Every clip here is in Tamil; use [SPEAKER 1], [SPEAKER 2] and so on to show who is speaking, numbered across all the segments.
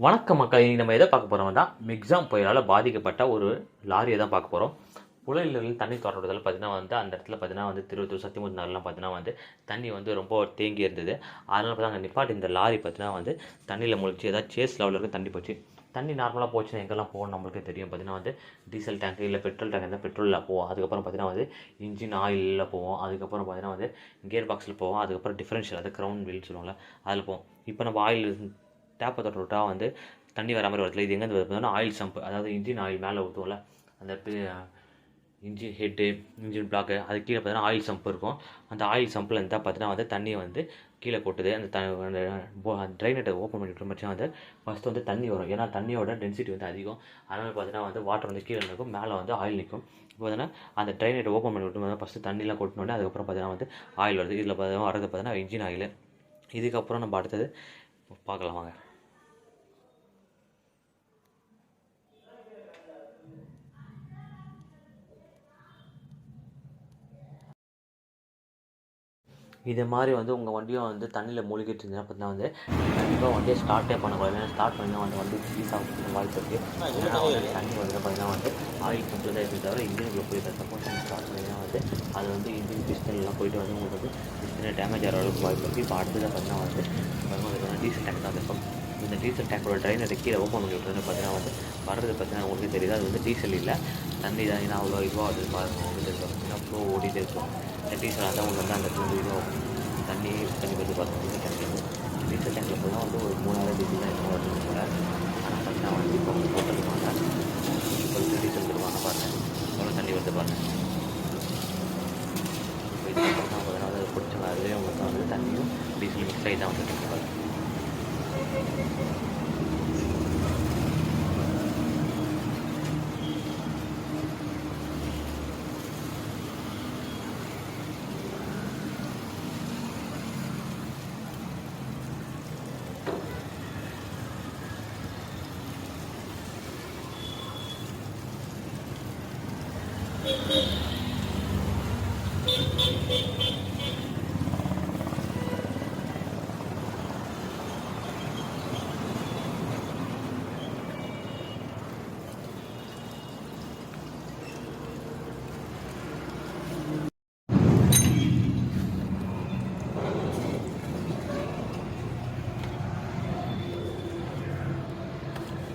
[SPEAKER 1] வணக்கம் மக்கள். இன்றைக்கி நம்ம எதை பார்க்க போகிறோம்னா மிக்ஸாம் புயலால் பாதிக்கப்பட்ட ஒரு லாரியை தான் பார்க்க போகிறோம். புழலில் தண்ணி தொடர்றதால் பார்த்தீங்கன்னா அந்த இடத்துல பார்த்தீங்கன்னா திருவத்தூர் சத்தியமூர்த்தி நகர்லாம் பார்த்தீங்கன்னா தண்ணி ரொம்ப தேங்கி இருந்தது. அதனால் பார்த்தா அங்கே நிப்பாட்டி இந்த லாரி பார்த்தீங்கன்னா தண்ணியில் முழிச்சு ஏதாவது சேஸ் லெவலில் இருக்க தண்ணி போச்சு. தண்ணி நார்மலாக போச்சுன்னா எங்கெல்லாம் போகணும் நம்மளுக்கே தெரியும். பார்த்தீங்கன்னா டீசல் டேங்க் இல்லை பெட்ரோல் டேங்க் இருந்தால் பெட்ரோலில் போவோம். அதுக்கப்புறம் பார்த்தீங்கன்னா இன்ஜின் ஆயிலில் போவோம். அதுக்கப்புறம் பார்த்தீங்கன்னா கியர் பாக்ஸில் போவோம். அதுக்கப்புறம் டிஃபரன்ஷியல் அது க்ரௌண்ட் வீல் சொல்லுவாங்களே அதில் போவோம். இப்போ நம்ம ஆயில் டேப்பை தொட்டு விட்டால் தண்ணி வர மாதிரி வரத்துல இது எங்கேருந்து பார்த்தீங்கன்னா ஆயில் சம்ப், அதாவது இன்ஜின் ஆயில் மேலே ஊற்றுவோம்ல அந்த இன்ஜின் ஹெட்டு இன்ஜின் பிளாக்கு அது கீழே பார்த்தீங்கன்னா ஆயில் சம்ப் இருக்கும். அந்த ஆயில் சம்பில் இருந்தால் பார்த்தீங்கன்னா தண்ணியை கீழே கொட்டுது. அந்த ட்ரைனேட்டை ஓப்பன் பண்ணி விட்டு ஃபஸ்ட்டு தண்ணி வரும். ஏன்னா தண்ணியோட டென்சிட்டி அதிகம். அதனால் பார்த்தீங்கன்னா வாட்டர் கீழே நிற்கும், மேலே ஆயில் நிற்கும். இப்போ பார்த்தீங்கன்னா அந்த ட்ரைனேட்டை ஓப்பன் பண்ணி விட்டு ஃபஸ்ட்டு தண்ணிலாம் கொட்டினோடனே அதுக்கப்புறம் பார்த்தீங்கன்னா ஆயில் வருது. இதில் பார்த்தீங்கன்னா வரது பார்த்தீங்கன்னா இன்ஜின் ஆயில். இதுக்கப்புறம் நம்ம அடுத்தது பார்க்கலாம் வாங்க. இது மாதிரி உங்கள் வண்டியும் தண்ணியில் மூழ்கிட்டு இருந்தீங்கன்னா பார்த்தீங்கன்னா கண்டிப்பாக வண்டியை ஸ்டார்ட்டே பண்ணக்கூடாது. ஏன்னா ஸ்டார்ட் பண்ணிங்கன்னா வண்டி சீஸ் ஆகிறதுக்கு வாய்ப்பு இருக்குது. தண்ணி பார்த்தீங்கன்னா ஆயில் கம்ப்ளீட் தான் இருக்குது தவிர இன்ஜினுக்குள்ளே போயிட்டு சப்போஸ் நீங்கள் ஸ்டார்ட் பண்ணிங்கன்னா அது இன்ஜின் பிஸ்டன்லாம் போயிட்டு உங்களுக்கு பிஸ்டனே டேமேஜ் ஆகிற அளவுக்கு வாய்ப்பு இருக்குது. இப்போ அடுத்ததாக பார்த்தீங்கன்னா டீசல் டேங்க் தான் இருக்கும். இந்த டீசல் டேங்கோட ட்ரைனரை கீழே ஓப்பன் பண்ணி விட்டுருந்து பார்த்தீங்கன்னா வர்றது பார்த்தீங்கன்னா உங்களுக்கு தெரியுது. அது டீசல் இல்லை, தண்ணி தான். ஏன்னா அவ்வளோ இதுவாக அது பாருங்கள் உங்களுக்கு தெரியும். ஏன்னா ஃப்ளோ ஓடிட்டு இருக்கும். இந்த டீசலாக தான் உங்களுக்கு அந்த இடத்துல இதுவாகும். தண்ணி பற்றி பாருங்கள். டீசல் டேங்க் டீசல் டேங்கில் போனால் ஒரு 3000 டீசல் தான் என்ன வருதுன்னு கூட. ஆனால் பார்த்தீங்கன்னா இப்போ அவங்க போட்டுருக்காங்க. இப்போ டீசல் தருவாங்க பாருங்கள், எவ்வளோ தண்ணி வருது பாருங்கள். இப்போ இது பார்த்தீங்கன்னா அதை பிடிச்ச அதுலேயே உங்களுக்கு தண்ணியும் டீசல் மிக்ஸ் ஆகி தான் வந்துட்டு பாருங்கள்.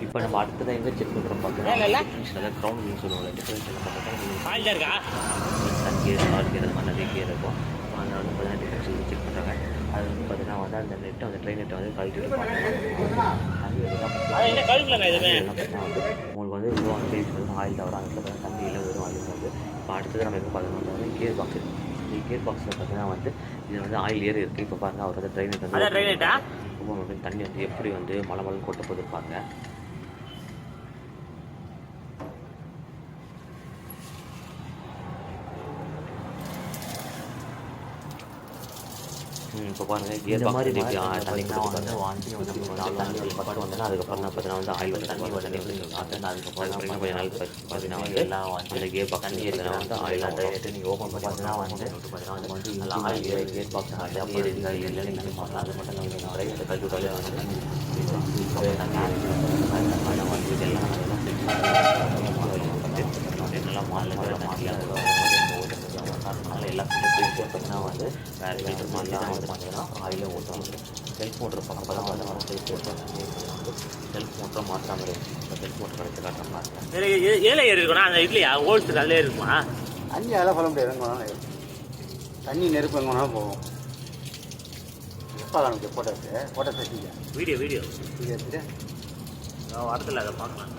[SPEAKER 1] இப்போ நம்ம அடுத்ததான் எங்கே செக் பண்ணுறோம் பார்த்தீங்கன்னா க்ரௌண்ட் வீல் சொல்லுவாங்க. டிஃபரன்ஷியல் சன்கேர் ஸ்டார்கேர் அது மாதிரி நிறைய கேர் இருக்கும். அதனால் பார்த்தீங்கன்னா டிஃபரன்ஷியல் செக் பண்ணுறாங்க. அது பார்த்தீங்கன்னா அந்த நெட்டை ட்ரெயின் நெட்டை கழட்டி உங்களுக்கு இவ்வளோ ஆயில் தவிர அந்த தண்ணியில் வெறும் ஆயில் வருது. இப்போ அடுத்தது நம்ம எங்கே பார்த்தோம்னா கியர் பாக்ஸ். இந்த கியர் பாக்ஸில் பார்த்தீங்கன்னா இது ஆயில் ஏறி இருக்குது. இப்போ பாருங்கள் அவர் ட்ரெயின் நெட் தண்ணி எப்படி மலை மலைன்னு கொட்ட போதுருப்பாங்க. இப்போ பாருங்கள் கியர் மாதிரி தண்ணி வந்தேன்னா அதுக்கப்புறம் தான் பார்த்தீங்கன்னா ஆயில் தண்ணி அதுக்கப்புறம் கொஞ்சம் நாள் பார்த்தீங்கன்னா எல்லாம் அந்த கியர் பாக்ஸ் தண்ணி ஏறினா ஆயில் டைரெக்டாக நீங்கள் ஓப்பன் பண்ணி பார்த்தீங்கன்னா நல்லா ஆயில் கியர் பாக்ஸ் அப்படியே இல்லை நீங்கள் பண்ணலாம். அது மட்டும் நீங்கள் ட்ரைவரை கட்டி விட்டாலே நல்லா மாநில அதனால் எல்லாத்துக்குமே போயிட்டு பார்த்தீங்கன்னா வேறு வீட்டு மாதிரி தான் பார்த்தீங்கன்னா ஆயிலே ஓட்டுவாங்க. செல்ஃப் மோட்டர் பக்கம் தான் செல்ஃப் மோட்டரை மாற்றாமல் இருக்கும். இப்போ செல்ஃப் மோட்டர் கிடைச்ச காட்டுறாங்க. ஏழை ஏறி இருக்குன்னா அந்த இதுலையா ஹோல்ஸ் அதில் இருக்குமா? தண்ணி அதெல்லாம் சொல்ல முடியாது. எங்கே வேணாலும் தண்ணி நெருப்பு எங்கே வேணாலும் போகும். எப்போ காணுக்கு போட்டோஸ் வச்சுக்க வீடியோ எடுத்துட்டு வரதில்லை அதை பார்க்கலாம்.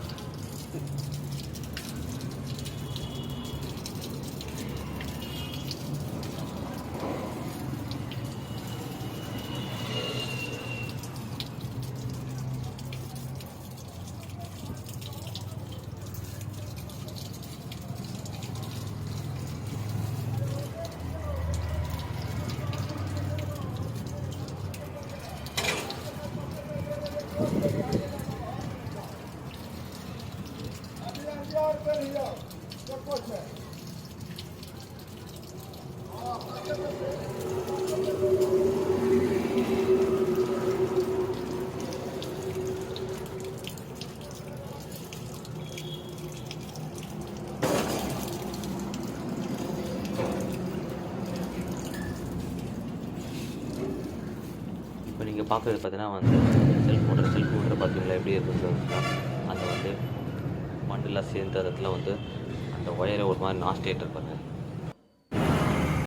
[SPEAKER 1] இப்போ நீங்கள் பார்க்குறது பார்த்தீங்கன்னா வந்து செல்ஃப் மோட்டர் பார்த்தீங்களா எப்படி இருக்குன்னு அந்த வந்து மண்ணெல்லாம் சேர்ந்து அந்த இடத்துல வந்து அந்த ஒயரை ஒரு மாதிரி நாஸ்டேட் இருப்பாங்க.